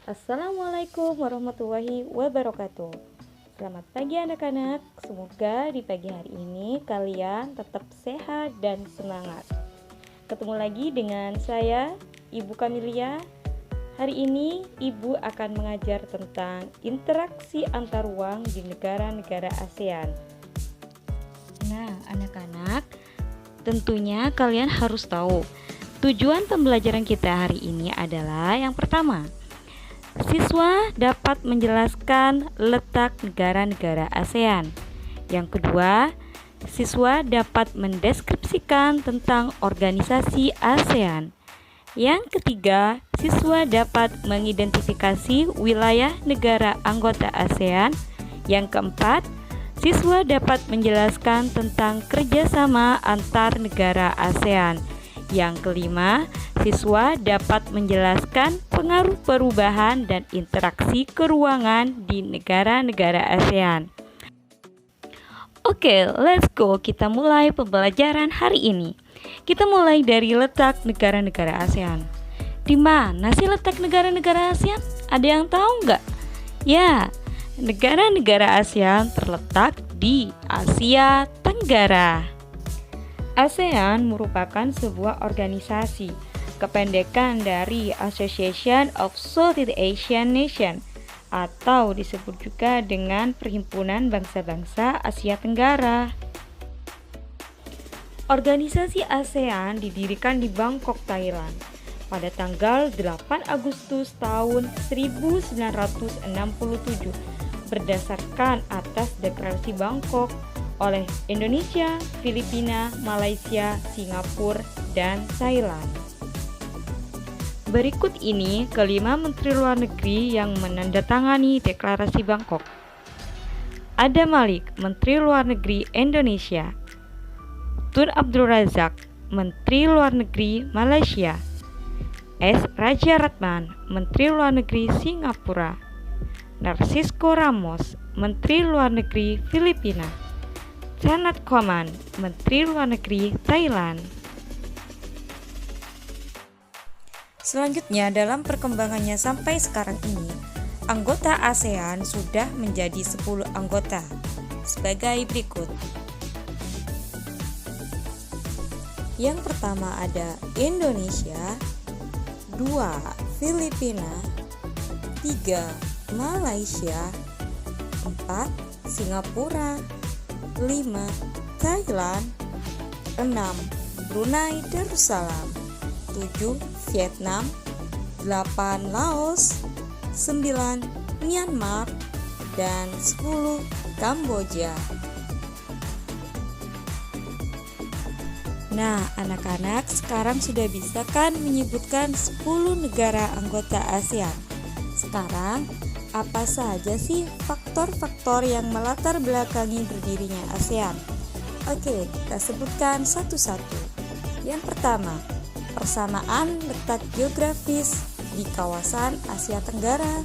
Assalamualaikum warahmatullahi wabarakatuh. Selamat pagi anak-anak. Semoga di pagi hari ini kalian tetap sehat dan semangat. Ketemu lagi dengan saya, Ibu Kamilia. Hari ini Ibu akan mengajar tentang interaksi antar ruang di negara-negara ASEAN. Nah, anak-anak, tentunya kalian harus tahu tujuan pembelajaran kita hari ini adalah yang pertama, siswa dapat menjelaskan letak negara-negara ASEAN. Yang kedua, siswa dapat mendeskripsikan tentang organisasi ASEAN. Yang ketiga, siswa dapat mengidentifikasi wilayah negara anggota ASEAN. Yang keempat, siswa dapat menjelaskan tentang kerjasama antar negara ASEAN. Yang kelima, siswa dapat menjelaskan pengaruh perubahan dan interaksi keruangan di negara-negara ASEAN. Oke, let's go. Kita mulai pembelajaran hari ini. Kita mulai dari letak negara-negara ASEAN. Di mana sih letak negara-negara ASEAN? Ada yang tahu nggak? Ya, negara-negara ASEAN terletak di Asia Tenggara. ASEAN merupakan sebuah organisasi kependekan dari Association of Southeast Asian Nations atau disebut juga dengan Perhimpunan Bangsa-Bangsa Asia Tenggara. Organisasi ASEAN didirikan di Bangkok, Thailand pada tanggal 8 Agustus tahun 1967 berdasarkan atas Deklarasi Bangkok oleh Indonesia, Filipina, Malaysia, Singapura, dan Thailand. Berikut ini kelima Menteri Luar Negeri yang menandatangani Deklarasi Bangkok. Ada Malik, Menteri Luar Negeri Indonesia. Tun Abdul Razak, Menteri Luar Negeri Malaysia. S. Raja Ratman, Menteri Luar Negeri Singapura. Narcisco Ramos, Menteri Luar Negeri Filipina. Sanat Koman, Menteri Luar Negeri Thailand. Selanjutnya, dalam perkembangannya sampai sekarang ini, anggota ASEAN sudah menjadi 10 anggota sebagai berikut. Yang pertama ada Indonesia, 2 Filipina, 3 Malaysia, 4 Singapura, 5 Thailand, 6 Brunei Darussalam, 7 Vietnam, 8 Laos, 9 Myanmar, dan 10 Kamboja. Nah, anak-anak sekarang sudah bisa kan menyebutkan 10 negara anggota ASEAN. Sekarang, apa saja sih faktor-faktor yang melatar belakangi berdirinya ASEAN? Oke, kita sebutkan satu-satu. Yang pertama, persamaan letak geografis di kawasan Asia Tenggara.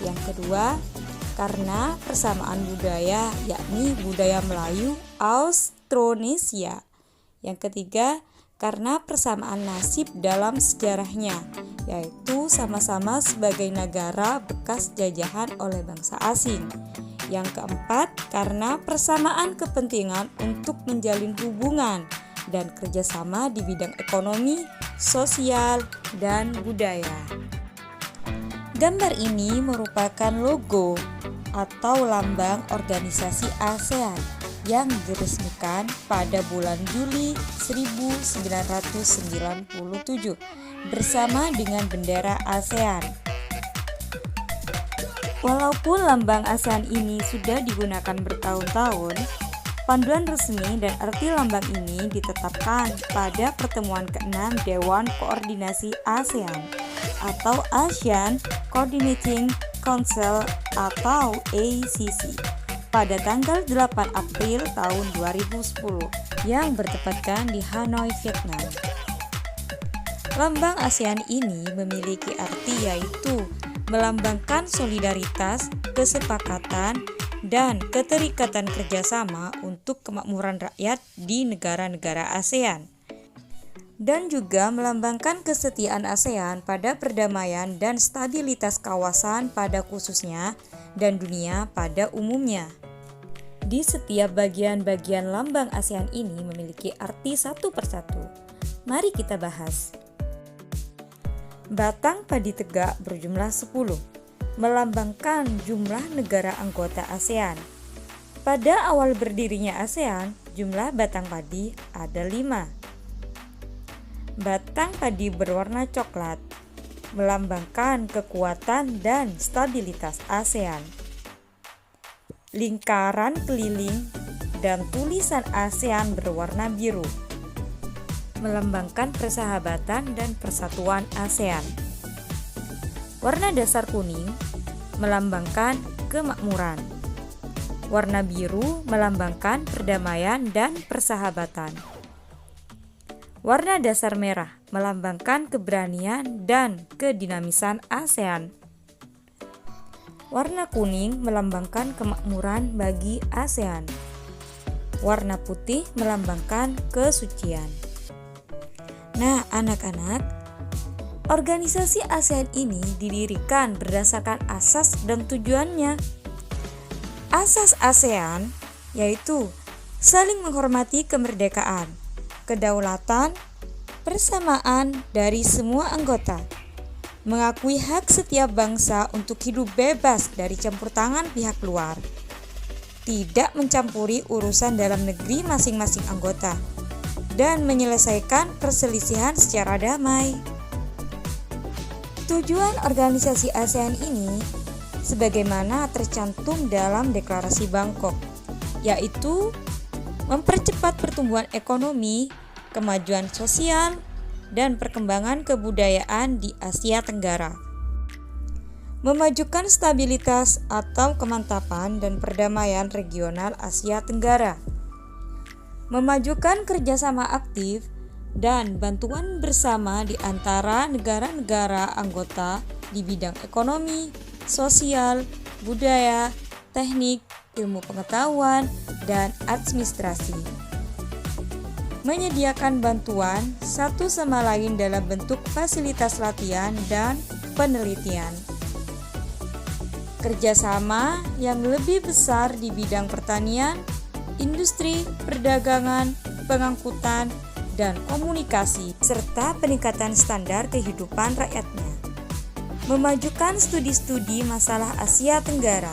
Yang kedua, karena persamaan budaya, yakni budaya Melayu Austronesia. Yang ketiga, karena persamaan nasib dalam sejarahnya, yaitu sama-sama sebagai negara bekas jajahan oleh bangsa asing. Yang keempat, karena persamaan kepentingan untuk menjalin hubungan dan kerjasama di bidang ekonomi, sosial, dan budaya. Gambar ini merupakan logo atau lambang organisasi ASEAN yang diresmikan pada bulan Juli 1997 bersama dengan bendera ASEAN. Walaupun lambang ASEAN ini sudah digunakan bertahun-tahun, panduan resmi dan arti lambang ini ditetapkan pada pertemuan ke-6 Dewan Koordinasi ASEAN atau ASEAN Coordinating Council atau ACC pada tanggal 8 April tahun 2010 yang bertepatan di Hanoi, Vietnam. Lambang ASEAN ini memiliki arti yaitu melambangkan solidaritas, kesepakatan, dan keterikatan kerjasama untuk kemakmuran rakyat di negara-negara ASEAN. dan juga melambangkan kesetiaan ASEAN pada perdamaian dan stabilitas kawasan pada khususnya dan dunia pada umumnya. Di setiap bagian-bagian lambang ASEAN ini memiliki arti satu persatu. Mari kita bahas. Batang padi tegak berjumlah 10, melambangkan jumlah negara anggota ASEAN. Pada awal berdirinya ASEAN, jumlah batang padi ada 5. Batang padi berwarna coklat, melambangkan kekuatan dan stabilitas ASEAN. Lingkaran keliling dan tulisan ASEAN berwarna biru, melambangkan persahabatan dan persatuan ASEAN. Warna dasar kuning melambangkan kemakmuran. Warna biru melambangkan perdamaian dan persahabatan. Warna dasar merah melambangkan keberanian dan kedinamisan ASEAN. Warna kuning melambangkan kemakmuran bagi ASEAN. Warna putih melambangkan kesucian. Nah, anak-anak, organisasi ASEAN ini didirikan berdasarkan asas dan tujuannya. Asas ASEAN yaitu saling menghormati kemerdekaan, kedaulatan, persamaan dari semua anggota, mengakui hak setiap bangsa untuk hidup bebas dari campur tangan pihak luar, tidak mencampuri urusan dalam negeri masing-masing anggota, dan menyelesaikan perselisihan secara damai. Tujuan organisasi ASEAN ini sebagaimana tercantum dalam Deklarasi Bangkok, yaitu mempercepat pertumbuhan ekonomi, kemajuan sosial, dan perkembangan kebudayaan di Asia Tenggara. Memajukan stabilitas atau kemantapan dan perdamaian regional Asia Tenggara. Memajukan kerjasama aktif dan bantuan bersama di antara negara-negara anggota di bidang ekonomi, sosial, budaya, teknik, ilmu pengetahuan, dan administrasi. Menyediakan bantuan satu sama lain dalam bentuk fasilitas latihan dan penelitian. Kerjasama yang lebih besar di bidang pertanian, industri, perdagangan, pengangkutan, dan komunikasi, serta peningkatan standar kehidupan rakyatnya. Memajukan studi-studi masalah Asia Tenggara.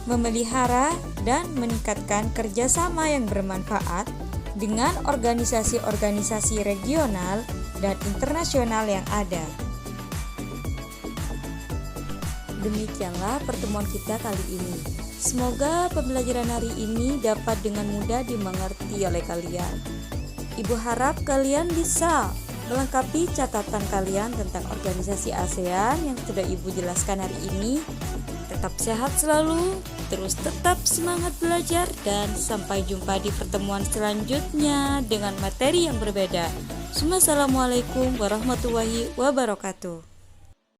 Memelihara dan meningkatkan kerjasama yang bermanfaat dengan organisasi-organisasi regional dan internasional yang ada. Demikianlah pertemuan kita kali ini. Semoga pembelajaran hari ini dapat dengan mudah dimengerti oleh kalian. Ibu harap kalian bisa melengkapi catatan kalian tentang organisasi ASEAN yang sudah Ibu jelaskan hari ini. Tetap sehat selalu, terus tetap semangat belajar, dan sampai jumpa di pertemuan selanjutnya dengan materi yang berbeda. Assalamualaikum warahmatullahi wabarakatuh.